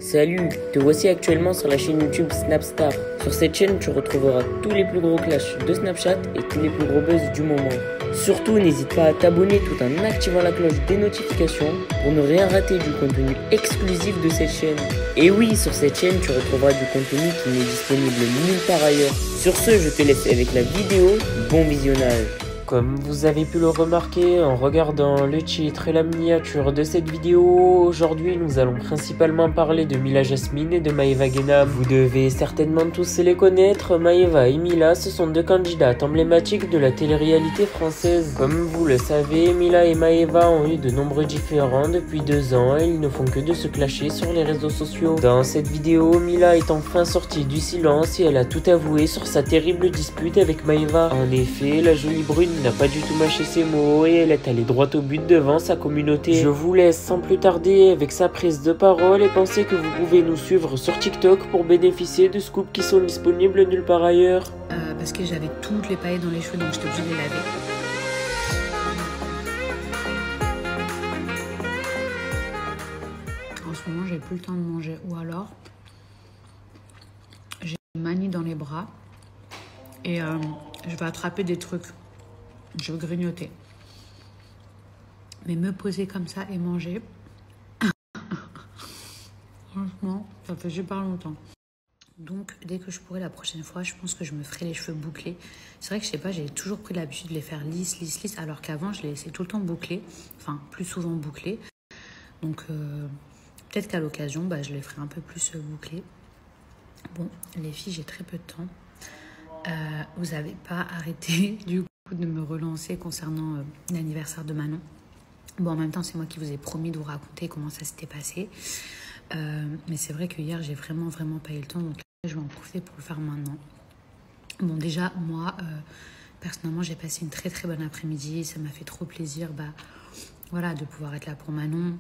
Salut, te voici actuellement sur la chaîne YouTube Snapstar. Sur cette chaîne, tu retrouveras tous les plus gros clashs de Snapchat et tous les plus gros buzz du moment. Surtout, n'hésite pas à t'abonner tout en activant la cloche des notifications pour ne rien rater du contenu exclusif de cette chaîne. Et oui, sur cette chaîne, tu retrouveras du contenu qui n'est disponible nulle part ailleurs. Sur ce, je te laisse avec la vidéo. Bon visionnage. Comme vous avez pu le remarquer en regardant le titre et la miniature de cette vidéo, aujourd'hui nous allons principalement parler de Mila Jasmine et de Maeva Guénam. Vous devez certainement tous les connaître, Maeva et Mila, ce sont deux candidates emblématiques de la télé-réalité française. Comme vous le savez, Mila et Maeva ont eu de nombreux différends depuis 2 ans et ils ne font que de se clasher sur les réseaux sociaux. Dans cette vidéo, Mila est enfin sortie du silence et elle a tout avoué sur sa terrible dispute avec Maeva. En effet, la jolie brune n'a pas du tout mâché ses mots et elle est allée droit au but devant sa communauté. Je vous laisse sans plus tarder avec sa prise de parole et pensez que vous pouvez nous suivre sur TikTok pour bénéficier de scoops qui sont disponibles nulle part ailleurs. Parce que j'avais toutes les paillettes dans les cheveux, donc j'étais obligée de les laver. En ce moment, j'ai plus le temps de manger, ou alors j'ai une manie dans les bras et je vais attraper des trucs. Je veux grignoter. Mais me poser comme ça et manger, franchement, ça fait super longtemps. Donc, dès que je pourrai la prochaine fois, je pense que je me ferai les cheveux bouclés. C'est vrai que je sais pas, j'ai toujours pris l'habitude de les faire lisses, alors qu'avant, je les laissais tout le temps bouclés. Enfin, plus souvent bouclés. Donc, peut-être qu'à l'occasion, je les ferai un peu plus bouclés. Bon, les filles, j'ai très peu de temps. Vous n'avez pas arrêté, du coup, de me relancer concernant l'anniversaire de Manon. Bon, en même temps, c'est moi qui vous ai promis de vous raconter comment ça s'était passé. Mais c'est vrai que hier, j'ai vraiment pas eu le temps. Donc là, je vais en profiter pour le faire maintenant. Bon, déjà, moi, personnellement, j'ai passé une très bonne après-midi. Ça m'a fait trop plaisir voilà, de pouvoir être là pour Manon.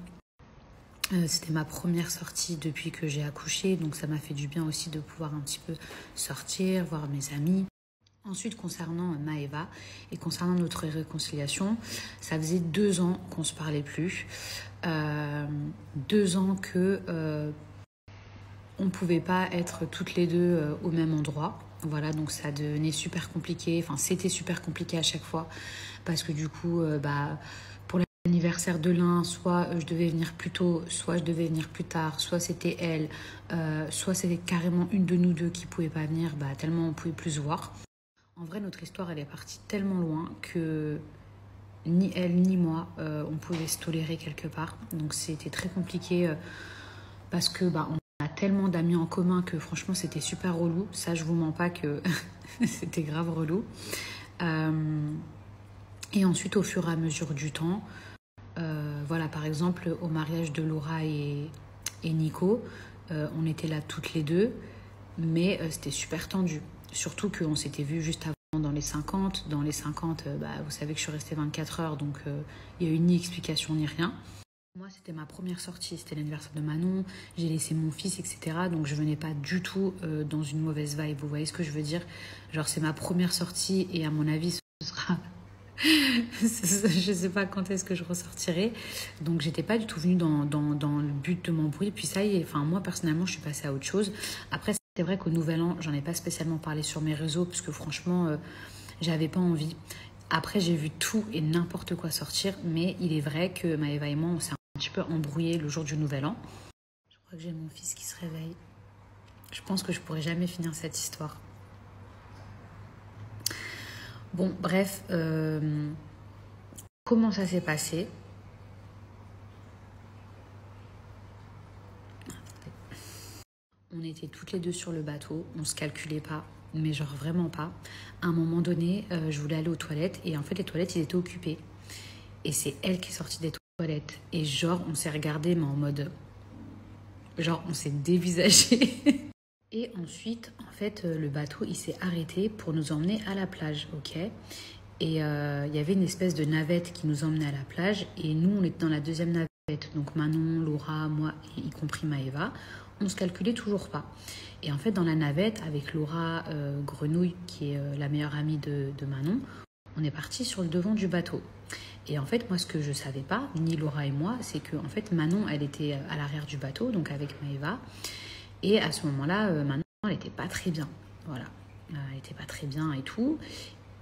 C'était ma première sortie depuis que j'ai accouché. Donc ça m'a fait du bien aussi de pouvoir un petit peu sortir, voir mes amis. Ensuite, concernant Maeva et concernant notre réconciliation, ça faisait 2 ans qu'on ne se parlait plus. 2 ans que on ne pouvait pas être toutes les deux au même endroit. Voilà, donc ça devenait super compliqué. Enfin, c'était super compliqué à chaque fois parce que du coup, pour l'anniversaire de l'un, soit je devais venir plus tôt, soit je devais venir plus tard, soit c'était elle, soit c'était carrément une de nous deux qui ne pouvait pas venir, tellement on ne pouvait plus se voir. En vrai, notre histoire, elle est partie tellement loin que ni elle ni moi, on pouvait se tolérer quelque part. Donc, c'était très compliqué parce que on a tellement d'amis en commun que franchement, c'était super relou. Ça, je vous mens pas que c'était grave relou. Et ensuite, au fur et à mesure du temps, voilà, par exemple, au mariage de Laura et Nico, on était là toutes les deux, mais c'était super tendu. Surtout qu'on s'était vu juste avant dans les 50. Dans les 50, vous savez que je suis restée 24 heures, donc il n'y a eu ni explication ni rien. Moi, c'était ma première sortie, c'était l'anniversaire de Manon, j'ai laissé mon fils, etc. Donc je venais pas du tout dans une mauvaise vibe, vous voyez ce que je veux dire? Genre, c'est ma première sortie et à mon avis, ce sera... je sais pas quand est-ce que je ressortirai. Donc j'étais pas du tout venue dans le but de m'embrouiller. Puis ça y est, enfin moi personnellement je suis passée à autre chose. Après c'est vrai qu'au Nouvel An j'en ai pas spécialement parlé sur mes réseaux parce que franchement j'avais pas envie. Après j'ai vu tout et n'importe quoi sortir, mais il est vrai que Maeva et moi on s'est un petit peu embrouillé le jour du Nouvel An. Je crois que j'ai mon fils qui se réveille. Je pense que je pourrai jamais finir cette histoire. Bon, bref, comment ça s'est passé? On était toutes les deux sur le bateau, on se calculait pas, mais genre vraiment pas. À un moment donné, je voulais aller aux toilettes et en fait les toilettes, ils étaient occupées. Et c'est elle qui est sortie des toilettes. Et genre, on s'est regardé, mais en mode... Genre, on s'est dévisagé. Et ensuite, en fait, le bateau, il s'est arrêté pour nous emmener à la plage, ok? Et il y avait une espèce de navette qui nous emmenait à la plage. Et nous, on était dans la deuxième navette. Donc Manon, Laura, moi, y compris Maeva. On ne se calculait toujours pas. Et en fait, dans la navette, avec Laura Grenouille, qui est la meilleure amie de Manon, on est parti sur le devant du bateau. Et en fait, moi, ce que je savais pas, ni Laura et moi, c'est que en fait, Manon, elle était à l'arrière du bateau, donc avec Maëva. Et à ce moment-là, Manon, elle n'était pas très bien. Voilà. Elle n'était pas très bien et tout.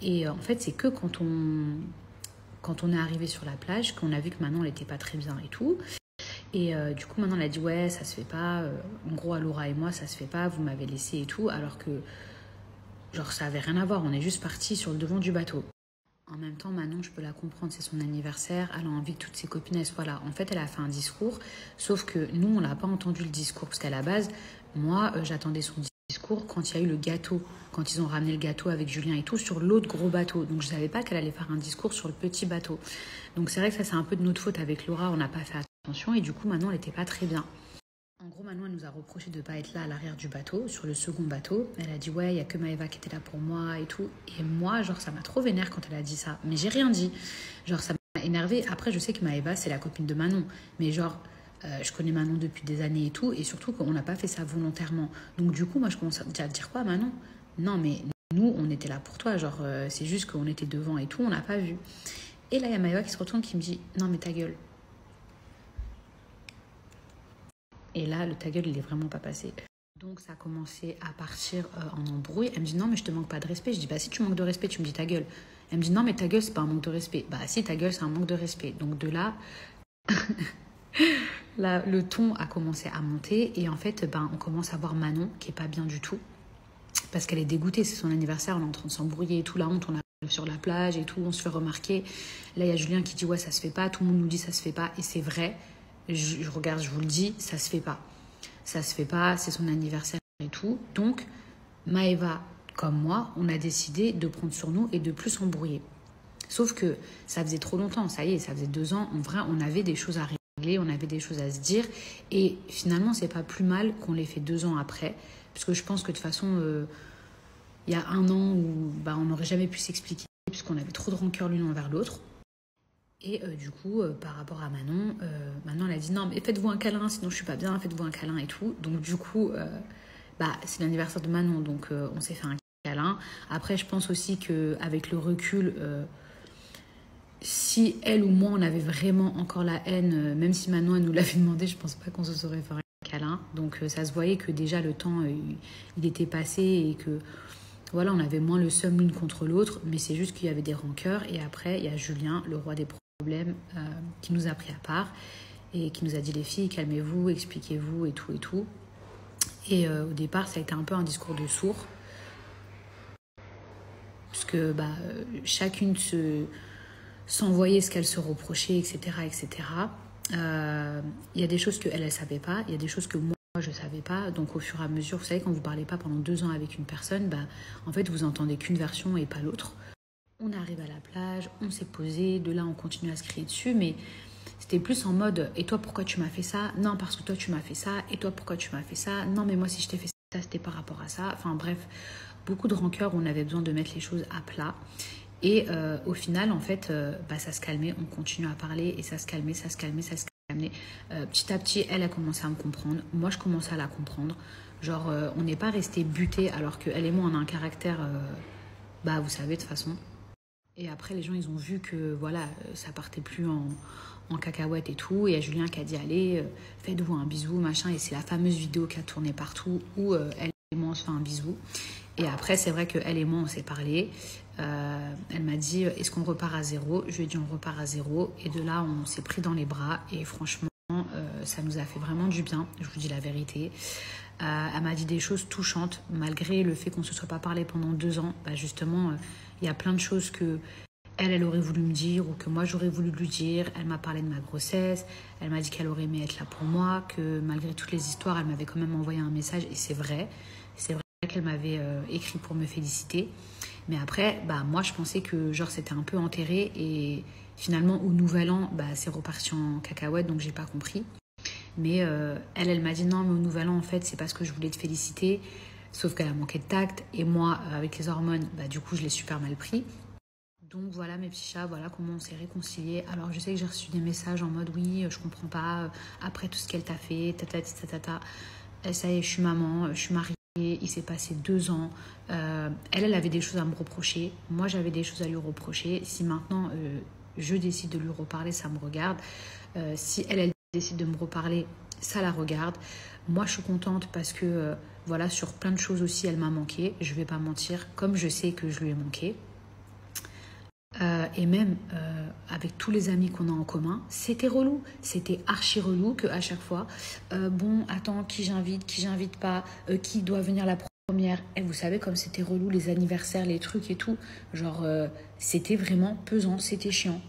Et en fait, c'est que quand on est arrivé sur la plage, qu'on a vu que Manon, elle n'était pas très bien et tout. Et du coup, Manon, elle a dit, ouais, ça se fait pas. En gros, à Laura et moi, ça se fait pas. Vous m'avez laissé et tout. Alors que, genre, ça avait rien à voir. On est juste partis sur le devant du bateau. En même temps, Manon, je peux la comprendre, c'est son anniversaire, elle a envie que toutes ses copines, elles soient là. En fait, elle a fait un discours, sauf que nous, on n'a pas entendu le discours, parce qu'à la base, moi, j'attendais son discours quand il y a eu le gâteau, quand ils ont ramené le gâteau avec Julien et tout, sur l'autre gros bateau. Donc, je ne savais pas qu'elle allait faire un discours sur le petit bateau. Donc, c'est vrai que ça, c'est un peu de notre faute avec Laura, on n'a pas fait attention, et du coup, Manon, elle n'était pas très bien. En gros, Manon, elle nous a reproché de ne pas être là à l'arrière du bateau, sur le second bateau. Elle a dit, ouais, il n'y a que Maëva qui était là pour moi et tout. Et moi, genre, ça m'a trop vénère quand elle a dit ça. Mais j'ai rien dit. Genre, ça m'a énervée. Après, je sais que Maëva, c'est la copine de Manon. Mais genre, je connais Manon depuis des années et tout. Et surtout qu'on n'a pas fait ça volontairement. Donc, du coup, moi, je commence à dire quoi, Manon? Non, mais nous, on était là pour toi. Genre, c'est juste qu'on était devant et tout, on n'a pas vu. Et là, il y a Maëva qui se retourne, qui me dit, non, mais ta gueule. Et là, le ta gueule, il est vraiment pas passé. Donc, ça a commencé à partir en embrouille. Elle me dit, non, mais je te manque pas de respect. Je dis, bah, si tu manques de respect, tu me dis ta gueule. Elle me dit, non, mais ta gueule, c'est pas un manque de respect. Bah, si, ta gueule, c'est un manque de respect. Donc, de là, là, le ton a commencé à monter. Et en fait, on commence à voir Manon, qui est pas bien du tout. Parce qu'elle est dégoûtée, c'est son anniversaire, on est en train de s'embrouiller et tout. La honte, on arrive sur la plage et tout, on se fait remarquer. Là, il y a Julien qui dit, ouais, ça se fait pas. Tout le monde nous dit, ça se fait pas. Et c'est vrai. Je regarde, je vous le dis, ça se fait pas. Ça se fait pas, c'est son anniversaire et tout. Donc, Maëva, comme moi, on a décidé de prendre sur nous et de plus s'embrouiller. Sauf que ça faisait trop longtemps, ça y est, ça faisait 2 ans. En vrai, on avait des choses à régler, on avait des choses à se dire. Et finalement, c'est pas plus mal qu'on les fait 2 ans après. Parce que je pense que de toute façon, il y a 1 an où on n'aurait jamais pu s'expliquer, puisqu'on avait trop de rancœur l'une envers l'autre. Et du coup, par rapport à Manon, elle a dit non, mais faites-vous un câlin, sinon je suis pas bien, faites-vous un câlin et tout. Donc du coup, c'est l'anniversaire de Manon, donc on s'est fait un câlin. Après, je pense aussi qu'avec le recul, si elle ou moi, on avait vraiment encore la haine, même si Manon, elle nous l'avait demandé, je pense pas qu'on se serait fait un câlin. Donc ça se voyait que déjà le temps, il était passé et que voilà, on avait moins le seum l'une contre l'autre, mais c'est juste qu'il y avait des rancœurs. Et après, il y a Julien, le roi des problème qui nous a pris à part et qui nous a dit les filles, calmez-vous, expliquez-vous et tout et tout. Et au départ, ça a été un peu un discours de sourd, parce que chacune s'envoyait ce qu'elle se reprochait, etc. etc. Il y a des choses qu'elle ne savait pas, il y a des choses que moi je ne savais pas. Donc au fur et à mesure, vous savez, quand vous ne parlez pas pendant 2 ans avec une personne, en fait vous entendez qu'une version et pas l'autre. On arrive à la plage, on s'est posé, de là on continue à se crier dessus, mais c'était plus en mode « Et toi, pourquoi tu m'as fait ça ? Non, parce que toi, tu m'as fait ça. Et toi, pourquoi tu m'as fait ça ? Non, mais moi, si je t'ai fait ça, c'était par rapport à ça. » Enfin bref, beaucoup de rancœur, on avait besoin de mettre les choses à plat. Et au final, en fait, ça se calmait, on continue à parler et ça se calmait, ça se calmait, ça se calmait. Petit à petit, elle a commencé à me comprendre. Moi, je commençais à la comprendre. Genre, on n'est pas resté butés alors qu'elle et moi, on a un caractère, vous savez, de toute façon. Et après, les gens, ils ont vu que voilà, ça partait plus en cacahuète et tout. Et il y a Julien qui a dit, allez, faites-vous un bisou, machin. Et c'est la fameuse vidéo qui a tourné partout où elle et moi, on se fait un bisou. Et après, c'est vrai qu'elle et moi, on s'est parlé. Elle m'a dit, est-ce qu'on repart à zéro? Je lui ai dit, on repart à zéro. Et de là, on s'est pris dans les bras. Et franchement, ça nous a fait vraiment du bien, je vous dis la vérité. Elle m'a dit des choses touchantes, malgré le fait qu'on ne se soit pas parlé pendant 2 ans. Justement, il y a plein de choses que elle aurait voulu me dire ou que moi j'aurais voulu lui dire. Elle m'a parlé de ma grossesse, elle m'a dit qu'elle aurait aimé être là pour moi, que malgré toutes les histoires, elle m'avait quand même envoyé un message. Et c'est vrai qu'elle m'avait écrit pour me féliciter. Mais après, moi je pensais que genre c'était un peu enterré et finalement au nouvel an, c'est reparti en cacahuète, donc j'ai pas compris. Mais elle m'a dit non, mais au nouvel an en fait c'est parce que je voulais te féliciter, sauf qu'elle a manqué de tact et moi avec les hormones, du coup je l'ai super mal pris. Donc voilà mes petits chats, voilà comment on s'est réconciliés. Alors je sais que j'ai reçu des messages en mode oui, je comprends pas, après tout ce qu'elle t'a fait, tatata. Ça y est, je suis maman, je suis mariée, il s'est passé 2 ans. Elle avait des choses à me reprocher, moi j'avais des choses à lui reprocher. Si maintenant je décide de lui reparler, ça me regarde. Si elle décide de me reparler, ça la regarde. Moi, je suis contente parce que, voilà, sur plein de choses aussi, elle m'a manqué. Je vais pas mentir, comme je sais que je lui ai manqué. Et même avec tous les amis qu'on a en commun, c'était relou. C'était archi relou qu'à chaque fois, bon, attends, qui j'invite pas, qui doit venir la première. Et vous savez, comme c'était relou, les anniversaires, les trucs et tout, genre, c'était vraiment pesant, c'était chiant.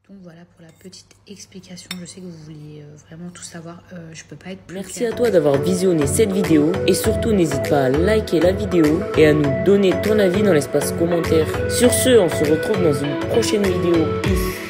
Donc voilà pour la petite explication. Je sais que vous vouliez vraiment tout savoir. Je peux pas être plus Merci claire. à toi d'avoir visionné cette vidéo et surtout n'hésite pas à liker la vidéo et à nous donner ton avis dans l'espace commentaire. Sur ce, on se retrouve dans une prochaine vidéo. Peace.